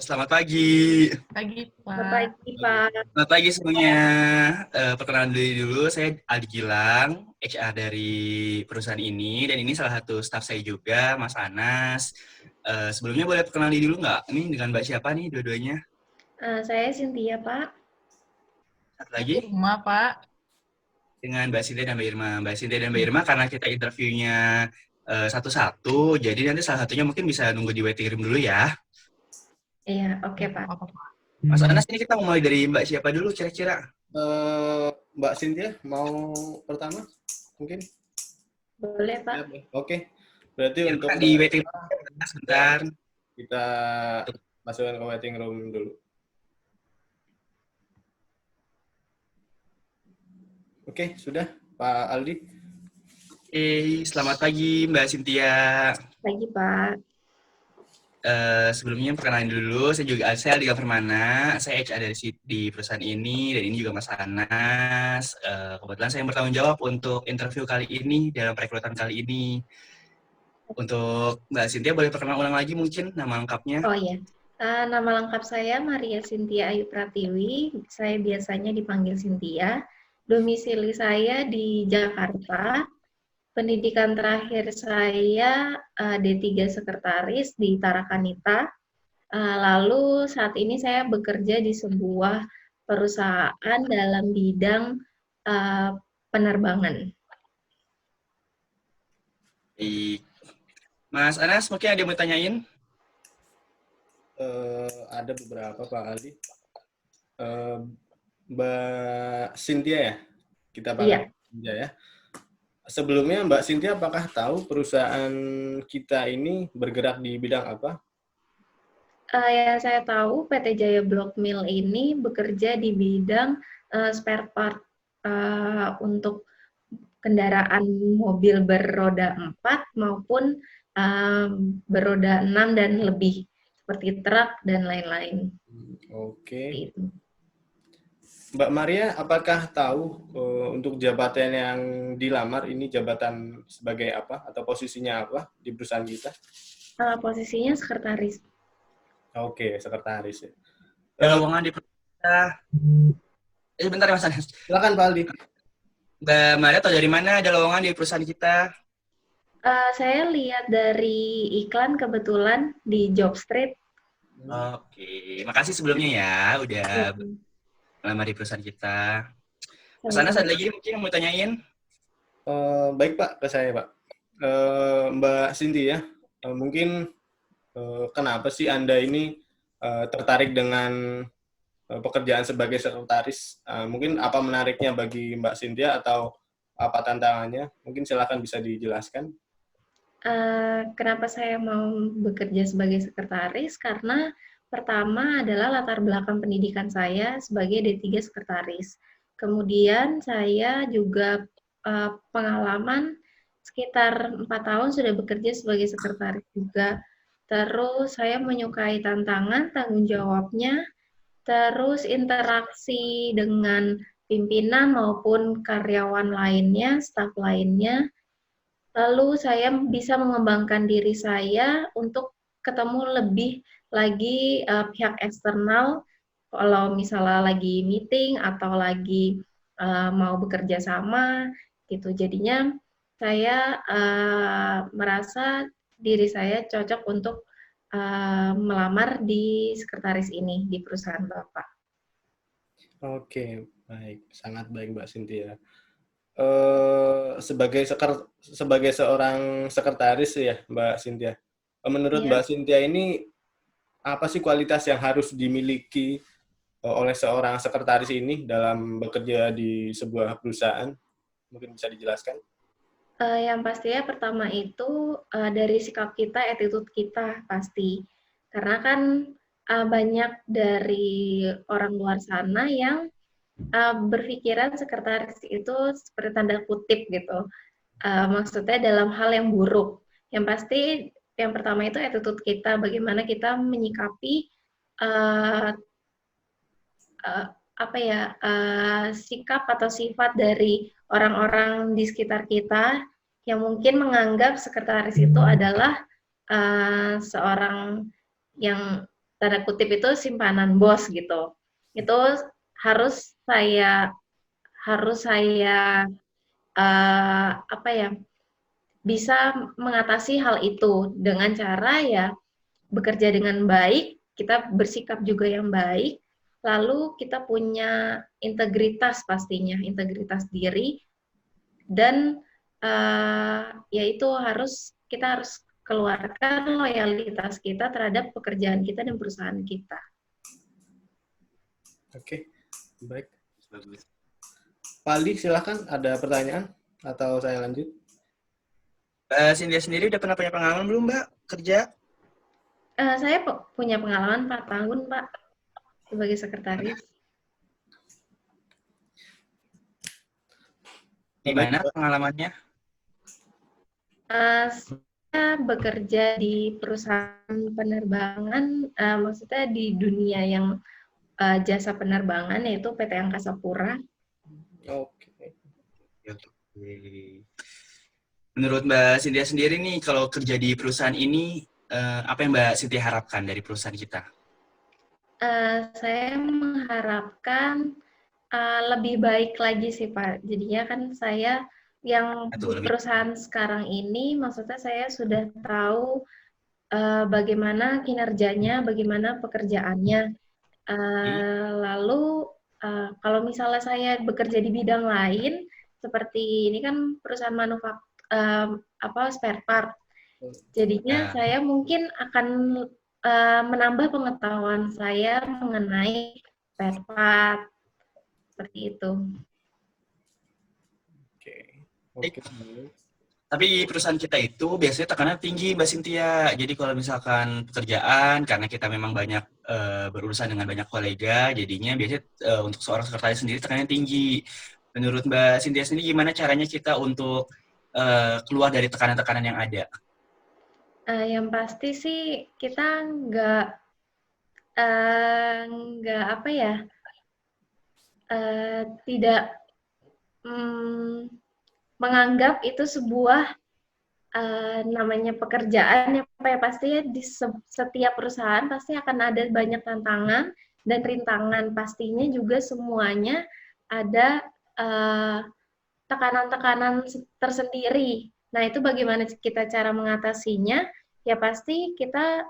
Selamat pagi. Pagi, Selamat Pak. pagi, Pak. Selamat pagi semuanya. Perkenalan dulu, saya Aldi Gilang, HR dari perusahaan ini, dan ini salah satu staff saya juga, Mas Anas. Sebelumnya boleh perkenalan dulu nggak? Ini dengan Mbak siapa nih dua-duanya? Saya Cynthia, Pak. Satu lagi? Rumah, Pak. Dengan Mbak Sintia dan Mbak Irma. Mbak Sintia dan Mbak Irma, karena kita interviewnya satu-satu, jadi nanti salah satunya mungkin bisa nunggu di waiting room dulu ya. Iya, oke, Pak. Apa, Pak? Mas Anas, ini kita mulai dari Mbak siapa dulu kira-kira? Mbak Cynthia mau pertama mungkin? Boleh, Pak. Ya, oke. Berarti Ya, untuk di waiting room sebentar. kita masukkan ke waiting room dulu. Oke, sudah Pak Aldi. Oke, selamat pagi Mbak Cynthia. Pagi, Pak. Sebelumnya perkenalan dulu, saya Aldi Permana, saya HR di perusahaan ini, dan ini juga Mas Anas. Kebetulan saya yang bertanggung jawab untuk interview kali ini, dalam perekrutan kali ini. Untuk Mbak Cynthia, boleh perkenalan ulang lagi mungkin nama lengkapnya? Oh iya, nama lengkap saya Maria Cynthia Ayu Pratiwi. Saya biasanya dipanggil Cynthia. Domisili saya di Jakarta. Pendidikan terakhir saya D3 Sekretaris di Tarakanita. Lalu saat ini saya bekerja di sebuah perusahaan dalam bidang penerbangan. Baik. Mas Anas, mungkin ada yang mau tanyain? Ada beberapa Pak Aldi. Mbak Cynthia ya? Kita panggil Cynthia ya. Sebelumnya Mbak Cynthia apakah tahu perusahaan kita ini bergerak di bidang apa? Yang saya tahu PT Jaya Block Mill ini bekerja di bidang spare part untuk kendaraan mobil beroda 4 maupun beroda 6 dan lebih, seperti truk dan lain-lain. Oke. Gitu. Mbak Maria, apakah tahu untuk jabatan yang dilamar ini jabatan sebagai apa atau posisinya apa di perusahaan kita? Posisinya sekretaris. Oke, sekretaris ya. Ada lowongan di perusahaan kita. Bentar ya Mas Anas. Silakan Pak Aldi. Mbak Maria tahu dari mana ada lowongan di perusahaan kita? Saya lihat dari iklan kebetulan di Jobstreet. Oke, makasih sebelumnya ya udah melamar di perusahaan kita. Mas Anas, ada lagi mungkin yang mau tanyain? Baik Pak, ke saya Pak. Mbak Cynthia, mungkin kenapa sih Anda ini tertarik dengan pekerjaan sebagai sekretaris? Mungkin apa menariknya bagi Mbak Cynthia atau apa tantangannya? Mungkin silakan bisa dijelaskan. Kenapa saya mau bekerja sebagai sekretaris? Karena pertama adalah latar belakang pendidikan saya sebagai D3 sekretaris. Kemudian saya juga pengalaman sekitar 4 tahun sudah bekerja sebagai sekretaris juga. Terus saya menyukai tantangan, tanggung jawabnya, terus interaksi dengan pimpinan maupun karyawan lainnya, staf lainnya. Lalu saya bisa mengembangkan diri saya untuk ketemu lebih lagi pihak eksternal kalau misalnya lagi meeting atau lagi mau bekerja sama gitu. Jadinya saya merasa diri saya cocok untuk melamar di sekretaris ini di perusahaan Bapak. Oke, baik, sangat baik Mbak Cynthia. Sebagai seorang sekretaris ya Mbak Cynthia. Menurut Mbak Cynthia ini apa sih kualitas yang harus dimiliki oleh seorang sekretaris ini dalam bekerja di sebuah perusahaan? Mungkin bisa dijelaskan? Yang pastinya pertama itu dari sikap kita, attitude kita pasti. Karena kan banyak dari orang luar sana yang berpikiran sekretaris itu seperti tanda kutip gitu. Maksudnya dalam hal yang buruk. Yang pasti yang pertama itu attitude kita, bagaimana kita menyikapi sikap atau sifat dari orang-orang di sekitar kita yang mungkin menganggap sekretaris itu adalah seorang yang tanda kutip itu simpanan bos gitu. Itu harus saya apa ya, bisa mengatasi hal itu dengan cara ya bekerja dengan baik, kita bersikap juga yang baik, lalu kita punya integritas pastinya, integritas diri, dan yaitu kita harus keluarkan loyalitas kita terhadap pekerjaan kita dan perusahaan kita. Oke, baik. Bagus. Pak Aldi, silahkan ada pertanyaan atau saya lanjut? Cynthia sendiri udah pernah punya pengalaman belum, Mbak, kerja? Saya punya pengalaman 4 tahun, Pak, sebagai sekretaris. Gimana pengalamannya? Saya bekerja di perusahaan penerbangan, maksudnya di dunia yang jasa penerbangan, yaitu PT Angkasa Pura. Oke. Menurut Mbak Cynthia sendiri nih, kalau kerja di perusahaan ini, apa yang Mbak Cynthia harapkan dari perusahaan kita? Saya mengharapkan lebih baik lagi sih, Pak. Jadinya kan saya yang perusahaan sekarang ini, maksudnya saya sudah tahu bagaimana kinerjanya, bagaimana pekerjaannya. Lalu kalau misalnya saya bekerja di bidang lain, seperti ini kan perusahaan spare part. Jadinya saya mungkin akan menambah pengetahuan saya mengenai spare part, seperti itu. Oke. Tapi perusahaan kita itu biasanya tekanan tinggi, Mbak Cynthia. Jadi kalau misalkan pekerjaan, karena kita memang banyak berurusan dengan banyak kolega, jadinya biasanya untuk seorang sekretaris sendiri tekanannya tinggi. Menurut Mbak Cynthia sendiri, gimana caranya kita untuk keluar dari tekanan-tekanan yang ada? Yang pasti sih kita nggak apa ya, tidak menganggap itu sebuah namanya pekerjaan yang pasti di setiap perusahaan pasti akan ada banyak tantangan dan rintangan, pastinya juga semuanya ada tekanan-tekanan tersendiri. Nah, itu bagaimana kita cara mengatasinya? Ya pasti kita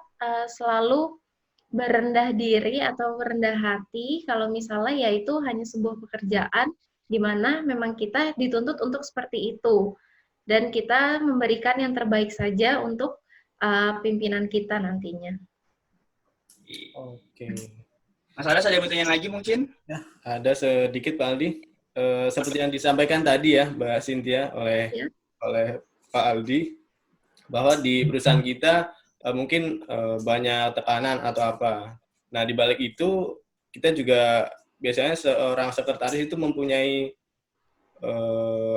selalu berendah diri atau rendah hati kalau misalnya ya itu hanya sebuah pekerjaan di mana memang kita dituntut untuk seperti itu. Dan kita memberikan yang terbaik saja untuk pimpinan kita nantinya. Oke. Mas Aras ada yang bertanya lagi mungkin? Ya, ada sedikit Pak Aldi. Seperti yang disampaikan tadi ya Mbak Cynthia oleh Pak Aldi, bahwa di perusahaan kita mungkin banyak tekanan atau apa. Nah, di balik itu kita juga biasanya seorang sekretaris itu mempunyai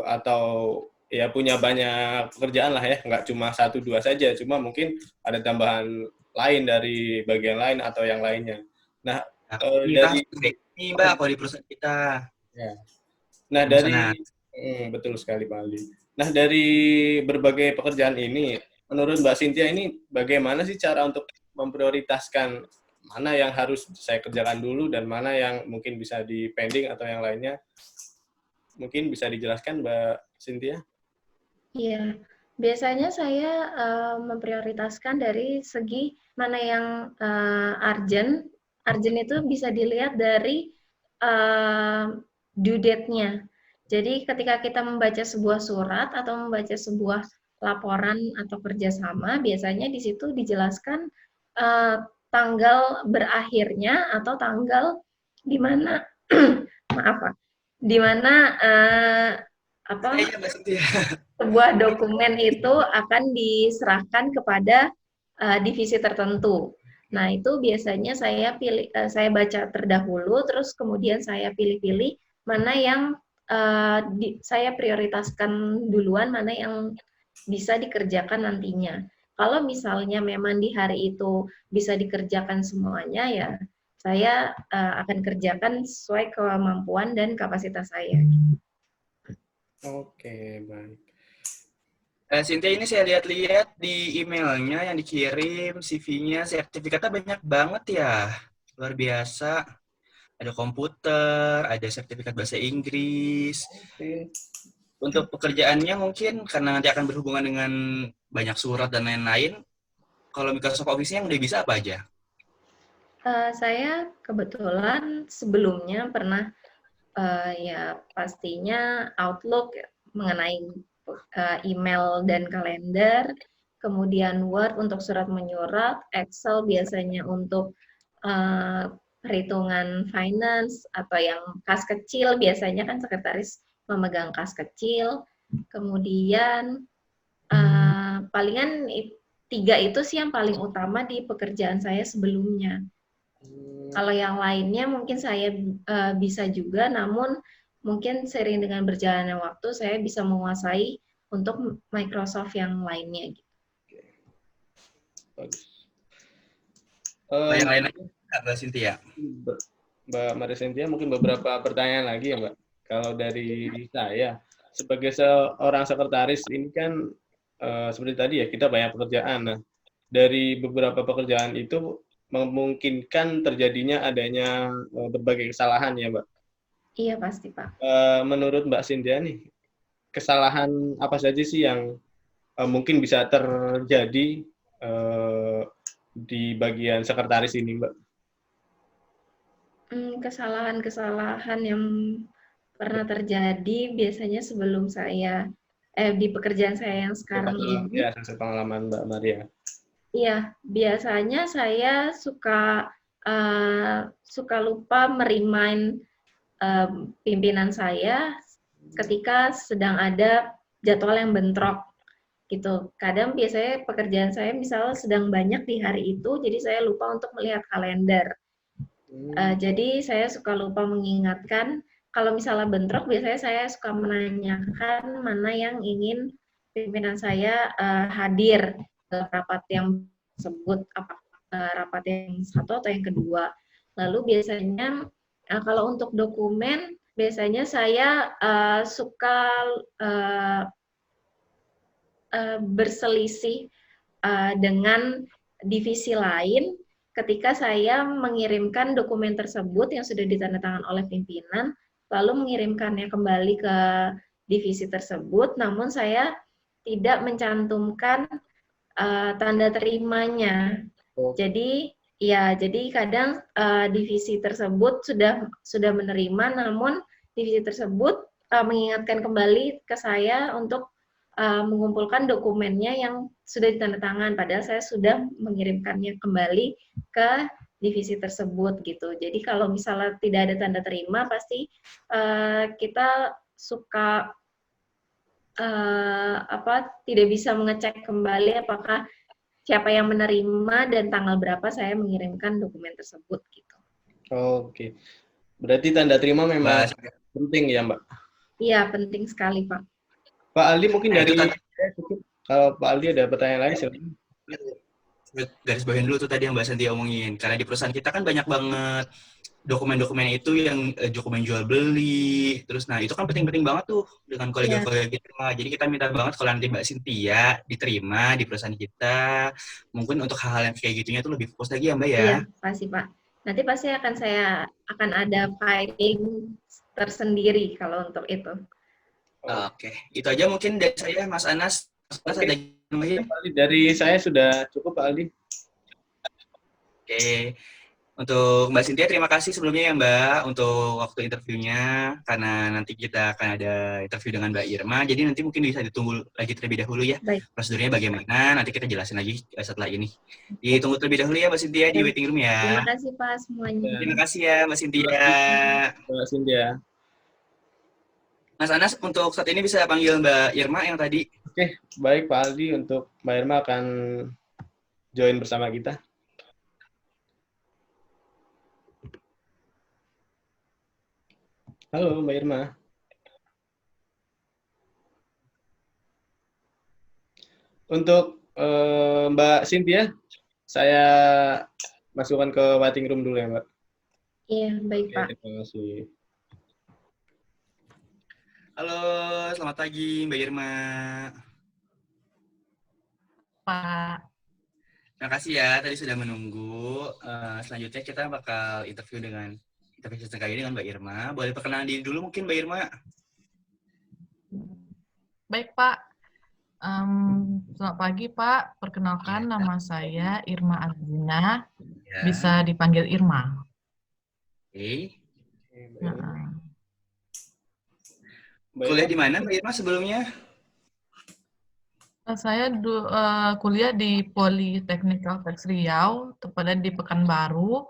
atau ya punya banyak pekerjaan lah ya, nggak cuma 1-2 saja, cuma mungkin ada tambahan lain dari bagian lain atau yang lainnya. Nah, dari ini Mbak, kalau di perusahaan kita. Ya. Nah, betul sekali Pak Aldi. Nah, dari berbagai pekerjaan ini, menurut Mbak Cynthia ini bagaimana sih cara untuk memprioritaskan mana yang harus saya kerjakan dulu dan mana yang mungkin bisa di pending atau yang lainnya? Mungkin bisa dijelaskan Mbak Cynthia? Iya, biasanya saya memprioritaskan dari segi mana yang urgent. Urgent itu bisa dilihat dari due date-nya. Jadi ketika kita membaca sebuah surat atau membaca sebuah laporan atau kerjasama, biasanya di situ dijelaskan tanggal berakhirnya atau tanggal di mana maaf Pak, di mana sebuah dokumen itu akan diserahkan kepada divisi tertentu. Nah, itu biasanya saya baca terdahulu, terus kemudian saya pilih-pilih mana yang saya prioritaskan duluan, mana yang bisa dikerjakan nantinya. Kalau misalnya memang di hari itu bisa dikerjakan semuanya, ya saya akan kerjakan sesuai kemampuan dan kapasitas saya. Oke, baik. Cynthia, ini saya lihat-lihat di emailnya yang dikirim, CV-nya, sertifikatnya banyak banget ya. Luar biasa. Ada komputer, ada sertifikat bahasa Inggris. Oke. Untuk pekerjaannya mungkin karena nanti akan berhubungan dengan banyak surat dan lain-lain, kalau Microsoft Office-nya yang udah bisa apa aja? Saya kebetulan sebelumnya pernah ya pastinya Outlook ya, mengenai email dan kalender, kemudian Word untuk surat menyurat, Excel biasanya untuk perhitungan finance atau yang kas kecil, biasanya kan sekretaris memegang kas kecil, kemudian palingan tiga itu sih yang paling utama di pekerjaan saya sebelumnya. Kalau yang lainnya mungkin saya bisa juga, namun mungkin seiring dengan berjalannya waktu saya bisa menguasai untuk Microsoft yang lainnya. Bagus. Kalau yang Mbak, lain-lain, Mbak Cynthia. Mbak Maria Cynthia, mungkin beberapa pertanyaan lagi ya Mbak. Kalau dari saya, sebagai seorang sekretaris ini kan seperti tadi ya, kita banyak pekerjaan. Nah, dari beberapa pekerjaan itu memungkinkan terjadinya adanya berbagai kesalahan ya Mbak. Iya pasti Pak. Menurut Mbak Cynthia nih, kesalahan apa saja sih yang mungkin bisa terjadi di bagian sekretaris ini Mbak? Kesalahan-kesalahan yang pernah terjadi biasanya sebelum saya di pekerjaan saya yang sekarang ini. Ya, sesuai pengalaman Mbak Maria. Iya, biasanya saya suka lupa merimain pimpinan saya ketika sedang ada jadwal yang bentrok gitu. Kadang biasanya pekerjaan saya misalnya sedang banyak di hari itu, jadi saya lupa untuk melihat kalender. Jadi saya suka lupa mengingatkan. Kalau misalnya bentrok, biasanya saya suka menanyakan mana yang ingin pimpinan saya hadir dalam rapat yang tersebut, apakah rapat yang satu atau yang kedua. Lalu biasanya kalau untuk dokumen, biasanya saya suka berselisih dengan divisi lain ketika saya mengirimkan dokumen tersebut yang sudah ditandatangan oleh pimpinan, lalu mengirimkannya kembali ke divisi tersebut, namun saya tidak mencantumkan tanda terimanya. Jadi jadi kadang divisi tersebut sudah menerima, namun divisi tersebut mengingatkan kembali ke saya untuk mengumpulkan dokumennya yang sudah ditandatangan, padahal saya sudah mengirimkannya kembali ke divisi tersebut gitu. Jadi kalau misalnya tidak ada tanda terima, pasti kita suka tidak bisa mengecek kembali apakah siapa yang menerima dan tanggal berapa saya mengirimkan dokumen tersebut gitu. Oke, berarti tanda terima memang penting ya Mbak? Iya, penting sekali Pak. Pak Aldi mungkin Nah, dari cukup. Kalau Pak Aldi ada pertanyaan lain silakan. Garis bawahin dulu tuh tadi yang Mbak Cynthia omongin. Karena di perusahaan kita kan banyak banget dokumen-dokumen itu yang dokumen jual beli. Terus nah itu kan penting-penting banget tuh dengan kolega-kolega kita. Jadi kita minta banget kalau nanti Mbak Cynthia diterima di perusahaan kita, mungkin untuk hal-hal yang kayak gitunya tuh lebih fokus lagi ya Mbak ya. Iya, pasti Pak. Nanti pasti akan ada filing tersendiri kalau untuk itu. Oke, itu aja mungkin dari saya, Mas Anas. Mas Anas ada lagi? Dari saya sudah cukup, Pak Aldi. Oke, untuk Mbak Cynthia terima kasih sebelumnya ya Mbak untuk waktu interviewnya, karena nanti kita akan ada interview dengan Mbak Irma, jadi nanti mungkin bisa ditunggu lagi terlebih dahulu ya. Baik. Prosedurnya bagaimana, nanti kita jelasin lagi setelah ini. Ditunggu terlebih dahulu ya Mbak Cynthia di waiting room ya. Terima kasih Pak semuanya. Terima kasih ya Mbak Cynthia. Mbak Cynthia. Mas Anas, untuk saat ini bisa panggil Mbak Irma yang tadi. Oke, baik Pak Aldi, untuk Mbak Irma akan join bersama kita. Halo Mbak Irma. Untuk Mbak Cynthia, saya masukkan ke waiting room dulu ya Mbak. Iya, baik Pak. Terima kasih. Halo, selamat pagi Mbak Irma. Pak. Terima kasih ya, tadi sudah menunggu. Selanjutnya kita bakal interview kali ini dengan Mbak Irma. Boleh perkenalan diri dulu mungkin Mbak Irma? Baik, Pak. Selamat pagi, Pak. Perkenalkan, nama saya Irma Azina. Ya. Bisa dipanggil Irma. Oke. Nah, Kuliah di mana Mbak Irma sebelumnya? saya kuliah di Politeknik Kalteks Riau, tepatnya di Pekanbaru.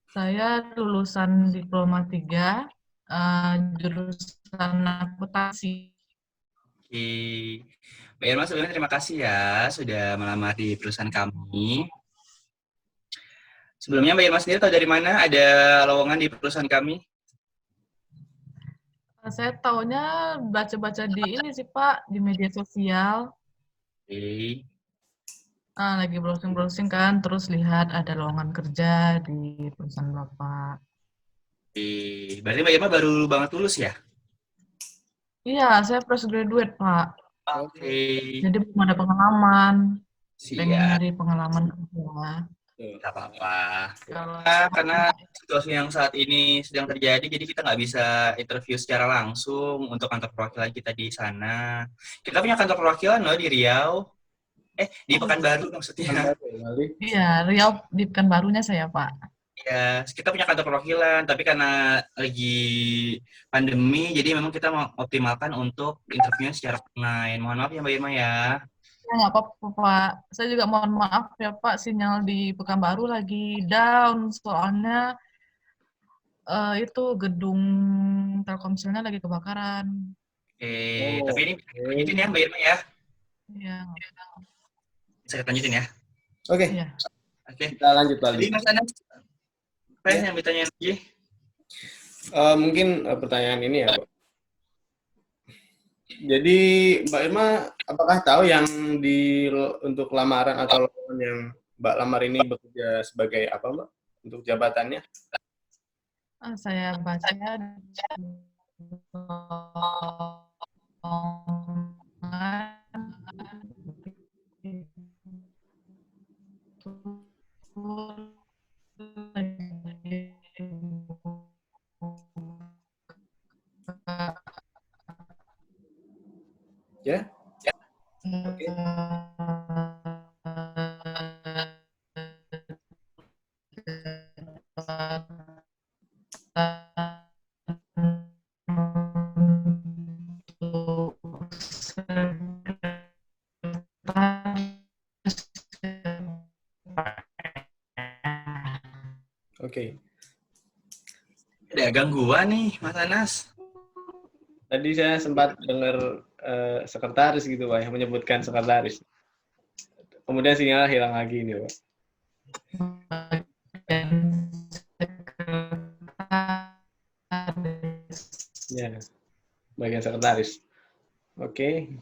Saya lulusan Diploma 3, jurusan akuntansi. Oke. Mbak Irma sebelumnya terima kasih ya sudah melamar di perusahaan kami. Sebelumnya Mbak Irma sendiri tahu dari mana ada lowongan di perusahaan kami? Saya taunya baca-baca di ini sih, Pak, di media sosial. Oke. Lagi browsing-browsing kan, terus lihat ada lowongan kerja di perusahaan Bapak. Oke. Berarti Mbak Irma baru banget lulus ya? Iya, saya fresh graduate, Pak. Oke. Jadi belum ada pengalaman. Pengen Siap. nyari pengalaman kerja. Nggak apa-apa. Kalau Karena situasi yang saat ini sedang terjadi, jadi kita nggak bisa interview secara langsung untuk kantor perwakilan kita di sana. Kita punya kantor perwakilan loh di Riau. Di Pekanbaru maksudnya. Iya, Riau di Pekanbarunya saya, Pak. Ya, kita punya kantor perwakilan, tapi karena lagi pandemi, jadi memang kita mengoptimalkan untuk interviewnya secara online. Mohon maaf ya Mbak Irma ya. Ya, nggak apa-apa, Pak. Saya juga mohon maaf ya, Pak. Sinyal di Pekanbaru lagi down, soalnya itu gedung Telkomselnya lagi kebakaran. Tapi ini lanjutin ya Mbak Irma ya. Iya. Saya lanjutin ya. Oke, Iya. Oke. kita lanjut lagi. Jadi Mas Anas, apa yang ditanya lagi? Mungkin pertanyaan ini ya, Pak. Jadi Mbak Irma, apakah tahu yang untuk lamaran atau lowongan yang Mbak lamar ini bekerja sebagai apa, Mbak? Untuk jabatannya? Saya baca Ya? Oke. Oke. Ada gangguan nih, Mas Anas. Tadi saya sempat dengar sekretaris gitu, Pak, yang menyebutkan sekretaris. Kemudian sinyal hilang lagi ini, Pak. Ya, bagian sekretaris. Oke.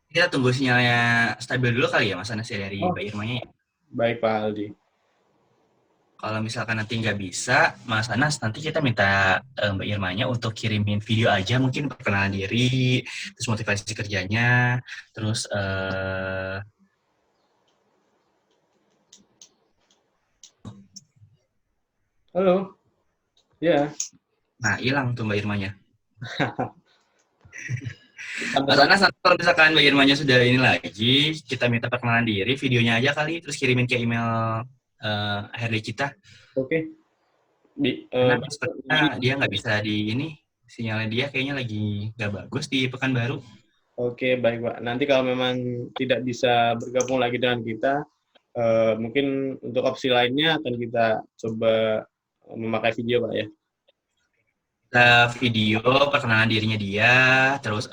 Kita tunggu sinyalnya stabil dulu kali ya Mas Anas ya dari Mbak Irmanya ya. Baik, Pak Aldi. Kalau misalkan nanti nggak bisa, Mas Anas, nanti kita minta Mbak Irmanya untuk kirimin video aja, mungkin perkenalan diri, terus motivasi kerjanya, terus Halo. Ya. Nah, hilang tuh Mbak Irmanya. Mas Anas, nanti kalau misalkan Mbak Irmanya sudah ini lagi, kita minta perkenalan diri, videonya aja kali, terus kirimin ke email HRD kita. Oke. Karena dia nggak bisa di ini, sinyalnya dia kayaknya lagi nggak bagus di Pekanbaru. Oke, baik Pak. Nanti kalau memang tidak bisa bergabung lagi dengan kita, mungkin untuk opsi lainnya akan kita coba memakai video Pak ya. Kita video perkenalan dirinya dia, terus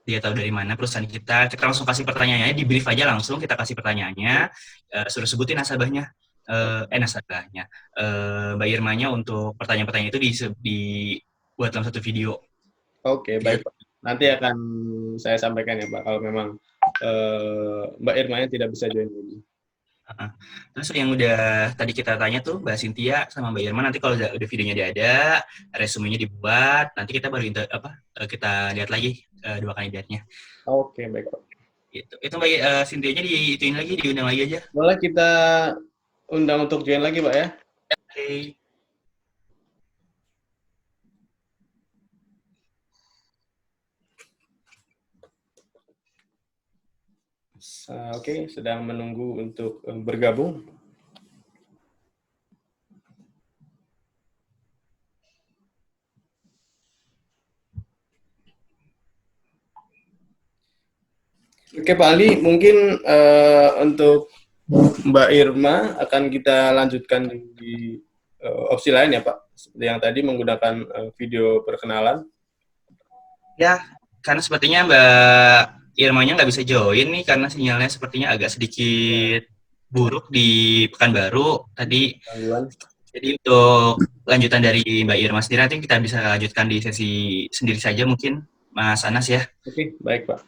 dia tahu dari mana perusahaan kita langsung kasih pertanyaannya, di brief aja langsung, kita kasih pertanyaannya, suruh sebutin nasabahnya, Mbak Irmanya untuk pertanyaan-pertanyaan itu dibuat dalam satu video. Oke, baik Pak. Nanti akan saya sampaikan ya Pak, kalau memang Mbak Irmanya tidak bisa join lagi. Heeh. Terus yang udah tadi kita tanya tuh Mbak Cynthia sama Mbak Irma, nanti kalau udah videonya udah ada, resumenya dibuat, nanti kita baru kita lihat lagi 2 kandidatnya. Oke, baik Pak. Gitu. Itu Mbak Cynthia-nya diituin lagi, diundang lagi aja. Boleh kita undang untuk join lagi Pak ya? Oke. Oke, sedang menunggu untuk bergabung. Oke Pak Ali, mungkin untuk Mbak Irma akan kita lanjutkan di opsi lain ya Pak, seperti yang tadi menggunakan video perkenalan. Ya, karena sepertinya Mbak Irmanya nggak bisa join nih, karena sinyalnya sepertinya agak sedikit buruk di Pekanbaru tadi. Gangguan. Jadi untuk lanjutan dari Mbak Irma sendiri, nanti kita bisa lanjutkan di sesi sendiri saja mungkin, Mas Anas ya. Oke, baik Pak.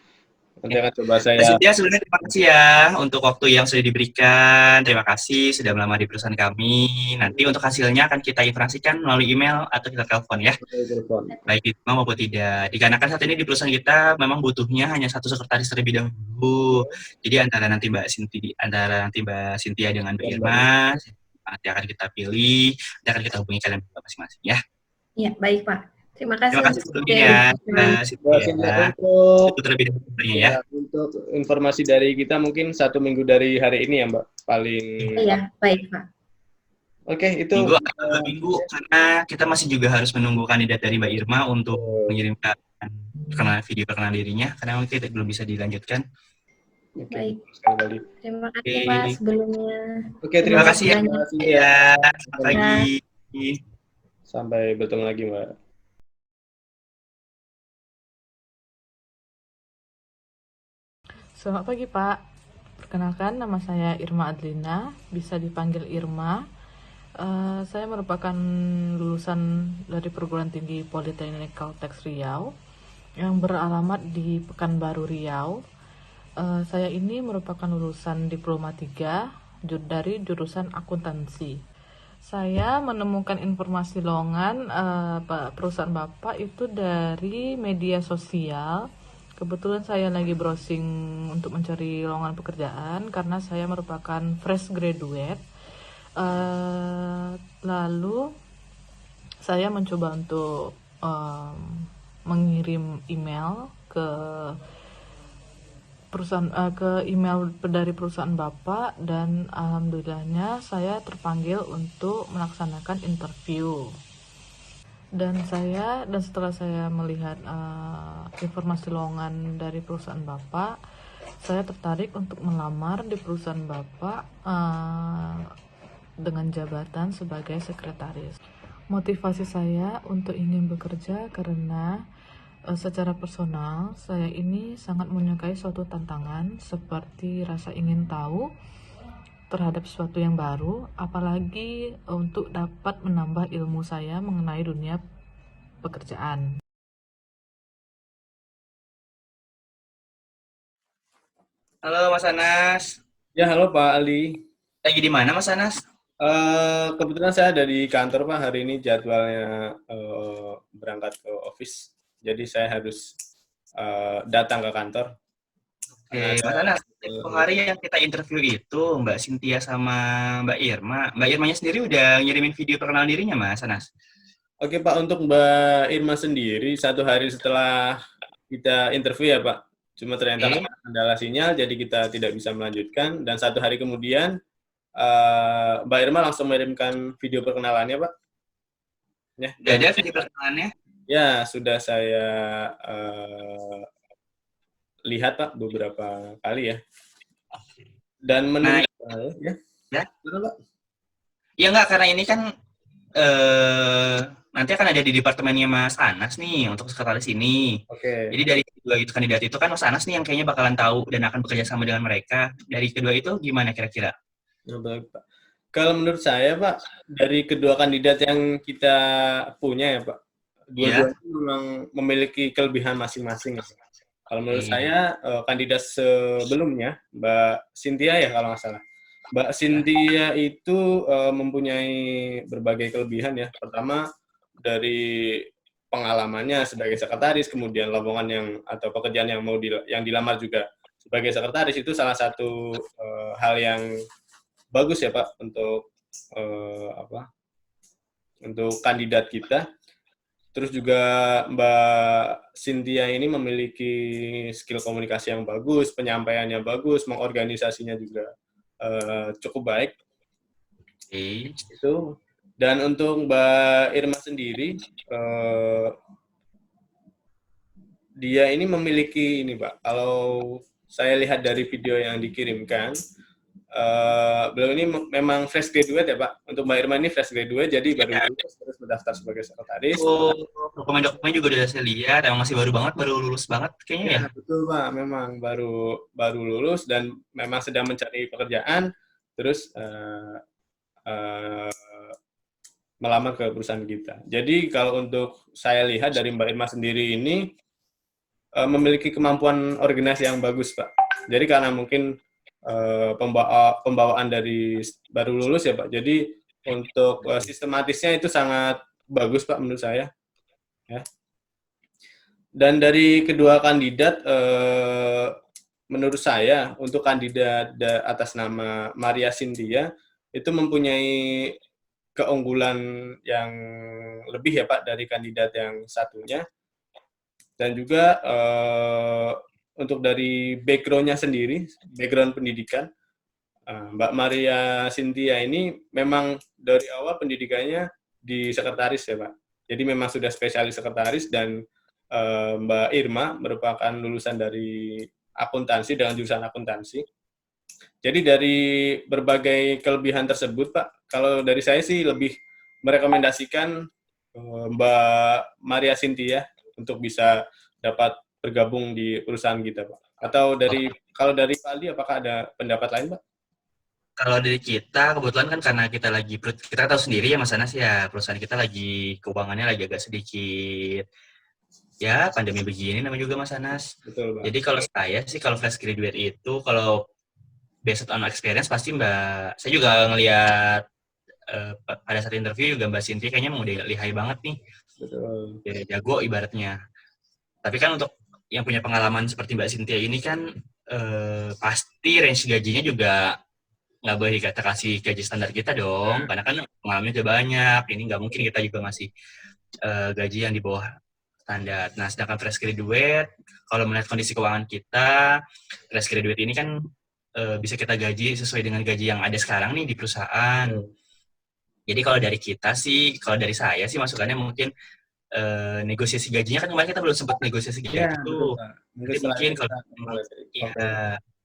Nanti akan coba Mbak saya. Cynthia, sebelumnya terima kasih ya untuk waktu yang sudah diberikan. Terima kasih sudah melamar di perusahaan kami. Nanti untuk hasilnya akan kita informasikan melalui email atau kita telepon ya. Telepon. Baik itu maupun tidak. Dikarenakan saat ini di perusahaan kita memang butuhnya hanya 1 sekretaris terlebih dahulu. Jadi antara nanti Mbak Cynthia dengan Mbak Irma, nanti akan kita pilih, nanti akan kita hubungi kalian masing-masing ya. Ya, baik Pak. Terima kasih. Terima kasih sebelumnya ya, Mbak Cynthia. Untuk Itu terlebih dahulu ya. untuk informasi dari kita mungkin 1 minggu dari hari ini ya Mbak, paling. Iya, baik Pak. Oke, itu Minggu atau 2 minggu, karena kita masih juga harus menunggu kandidat dari Mbak Irma untuk mengirimkan video perkenalan dirinya, karena mungkin belum bisa dilanjutkan. Oke, Baik. sekali. Terima kasih Oke. Pak sebelumnya. Oke, Terima kasih ya. banyak. Ya, selamat pagi. Sampai bertemu lagi Mbak. Selamat pagi Pak. Perkenalkan, nama saya Irma Adlina, bisa dipanggil Irma. Saya merupakan lulusan dari Perguruan Tinggi Politeknik Kalteks Riau yang beralamat di Pekanbaru Riau. Saya ini merupakan lulusan Diploma 3 dari jurusan akuntansi. Saya menemukan informasi lowongan perusahaan Bapak itu dari media sosial. Kebetulan saya lagi browsing untuk mencari lowongan pekerjaan karena saya merupakan fresh graduate. Lalu saya mencoba untuk mengirim email ke perusahaan ke email dari perusahaan Bapak, dan alhamdulillahnya saya terpanggil untuk melaksanakan interview. Dan setelah saya melihat informasi lowongan dari perusahaan Bapak, saya tertarik untuk melamar di perusahaan Bapak dengan jabatan sebagai sekretaris. Motivasi saya untuk ingin bekerja karena secara personal saya ini sangat menyukai suatu tantangan seperti rasa ingin tahu terhadap sesuatu yang baru, apalagi untuk dapat menambah ilmu saya mengenai dunia pekerjaan. Halo Mas Anas. Ya, halo Pak Ali. Lagi di mana Mas Anas? Kebetulan saya ada di kantor Pak, hari ini jadwalnya berangkat ke office, jadi saya harus datang ke kantor. Oke, Mas Anas, tempoh hari yang kita interview itu Mbak Cynthia sama Mbak Irma. Mbak Irmanya sendiri udah ngirimin video perkenalan dirinya Mas Anas? Oke Pak, untuk Mbak Irma sendiri 1 hari setelah kita interview ya Pak, cuma ternyata karena kendala sinyal jadi kita tidak bisa melanjutkan, dan 1 hari kemudian Mbak Irma langsung mengirimkan video perkenalannya Pak. Ya, Udah ada video perkenalannya? ya sudah saya lihat Pak beberapa kali ya. Dan menurut Ya? Pak? Iya enggak, karena ini kan nanti akan ada di departemennya Mas Anas nih untuk sekretaris ini. Oke. Jadi dari kedua itu kandidat itu kan Mas Anas nih yang kayaknya bakalan tahu dan akan bekerja sama dengan mereka. Dari kedua itu gimana kira-kira? Nah, baik, Pak. Kalau menurut saya, Pak, dari kedua kandidat yang kita punya ya, Pak, dua-duanya memang memiliki kelebihan masing-masing. Ya. Kalau menurut saya, kandidat sebelumnya, Mbak Cynthia ya kalau nggak salah, Mbak Cynthia itu mempunyai berbagai kelebihan ya. Pertama dari pengalamannya sebagai sekretaris, kemudian lowongan yang atau pekerjaan yang yang dilamar juga sebagai sekretaris, itu salah satu hal yang bagus ya Pak untuk untuk kandidat kita. Terus juga Mbak Cynthia ini memiliki skill komunikasi yang bagus, penyampaiannya bagus, mengorganisasinya juga cukup baik. Itu. Dan untuk Mbak Irma sendiri, dia ini memiliki ini Pak, kalau saya lihat dari video yang dikirimkan, beliau ini memang fresh graduate ya Pak. Untuk Mbak Irma ini fresh graduate, jadi baru lulus terus mendaftar sebagai sekretaris. Dokumen-dokumen juga udah saya lihat, emang masih baru banget, baru lulus banget kayaknya ya. Betul Pak, memang baru lulus dan memang sedang mencari pekerjaan, terus melamar ke perusahaan kita. Jadi kalau untuk saya lihat dari Mbak Irma sendiri ini memiliki kemampuan organisasi yang bagus Pak. Jadi karena mungkin pembawaan dari baru lulus ya Pak. Jadi untuk sistematisnya itu sangat bagus Pak menurut saya. Ya. Dan dari kedua kandidat, menurut saya untuk kandidat atas nama Maria Cynthia itu mempunyai keunggulan yang lebih ya Pak dari kandidat yang satunya. Dan juga untuk dari background-nya sendiri, background pendidikan, Mbak Maria Cynthia ini memang dari awal pendidikannya di sekretaris ya Pak. Jadi memang sudah spesialis sekretaris, dan Mbak Irma merupakan lulusan dari akuntansi dengan jurusan akuntansi. Jadi dari berbagai kelebihan tersebut Pak, kalau dari saya sih lebih merekomendasikan Mbak Maria Cynthia untuk bisa dapat bergabung di perusahaan kita, Pak. Atau kalau dari Pak Aldi, apakah ada pendapat lain, Pak? Kalau dari kita, kebetulan kan karena kita tahu sendiri ya Mas Anas ya, perusahaan kita lagi keuangannya lagi agak sedikit, ya pandemi begini namanya juga Mas Anas. Betul, Pak. Jadi kalau saya sih, kalau fresh graduate itu, kalau based on experience, pasti saya juga ngelihat pada saat interview juga Mbak Cynthia kayaknya mau lihai banget nih. Betul. Ya, jago ibaratnya. Tapi kan untuk yang punya pengalaman seperti Mbak Cynthia ini kan pasti range gajinya juga nggak boleh kita kasih gaji standar kita dong, karena kan pengalamannya udah banyak. Ini nggak mungkin kita juga ngasih gaji yang di bawah standar. Nah, sedangkan fresh graduate, kalau melihat kondisi keuangan kita, fresh graduate ini kan bisa kita gaji sesuai dengan gaji yang ada sekarang nih di perusahaan. Jadi kalau dari kita sih, kalau dari saya sih masukannya mungkin negosiasi gajinya kan kemarin kita belum sempat negosiasi gaji itu. Mungkin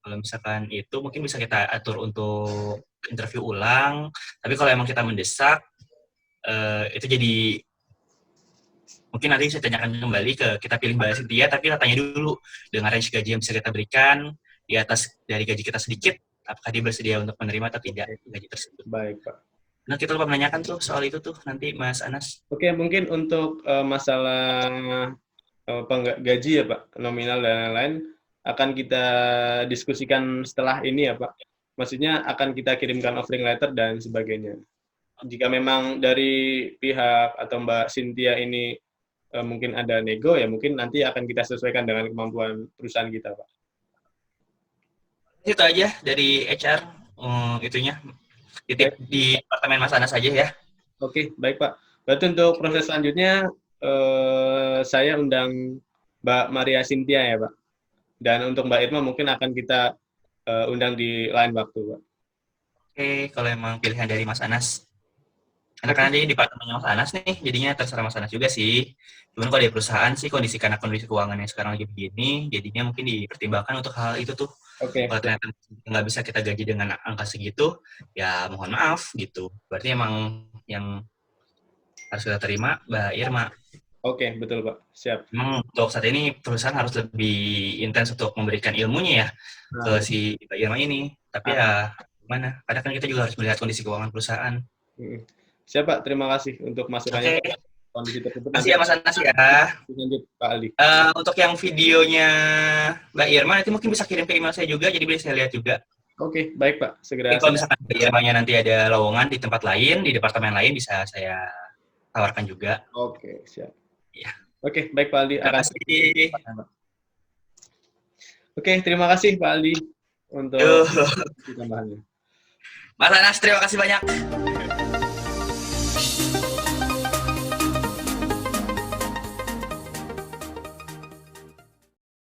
kalau misalkan itu mungkin bisa kita atur untuk interview ulang. Tapi kalau emang kita mendesak, itu jadi mungkin nanti saya tanyakan kembali kita pilih Mbak Cynthia, tapi kita tanya dulu dengan range gaji yang bisa kita berikan di atas dari gaji kita sedikit, apakah dia bersedia untuk menerima atau tidak gaji tersebut. Baik, Pak. Nah, kita lupa menanyakan tuh soal itu tuh nanti Mas Anas. Oke, mungkin untuk masalah gaji ya Pak, nominal dan lain-lain akan kita diskusikan setelah ini ya Pak. Maksudnya akan kita kirimkan offering letter dan sebagainya. Jika memang dari pihak atau Mbak Cynthia ini mungkin ada nego, ya mungkin nanti akan kita sesuaikan dengan kemampuan perusahaan kita Pak. Itu aja dari HR itunya. Titip di departemen Mas Anas aja ya. Oke, baik Pak. Berarti untuk proses selanjutnya saya undang Mbak Maria Cynthia ya Pak. Dan untuk Mbak Irma mungkin akan kita undang di lain waktu Pak. Oke, kalau emang pilihan dari Mas Anas. Karena kan di departemennya Mas Anas nih, jadinya terserah Mas Anas juga sih. Cuman kalau di perusahaan sih karena kondisi keuangan yang sekarang lagi begini, jadinya mungkin dipertimbangkan untuk hal itu tuh. Oke. Kalau ternyata nggak bisa kita gaji dengan angka segitu, ya mohon maaf gitu. Berarti emang yang harus kita terima Mbak Irma. Oke, betul Pak. Siap. Memang untuk saat ini perusahaan harus lebih intens untuk memberikan ilmunya ya ke si Mbak Irma ini. Tapi ya gimana? Kadang kan kita juga harus melihat kondisi keuangan perusahaan. Siap Pak, terima kasih untuk masukannya. Oke. Kondisi tersebut. Terima kasih ya Mas Anas ya. Lanjut Pak Aldi. Untuk yang videonya Mbak Irma nanti mungkin bisa kirim ke email saya juga, jadi bisa saya lihat juga. Oke, baik Pak. Segera Jadi kalau saya. misalkan emangnya nanti ada lowongan di tempat lain, di departemen lain bisa saya tawarkan juga. Oke, siap. Iya. Oke, baik Pak Aldi. Terima kasih. Oke, terima kasih Pak Aldi untuk Yuh. tambahannya. Mas Anas, terima kasih banyak.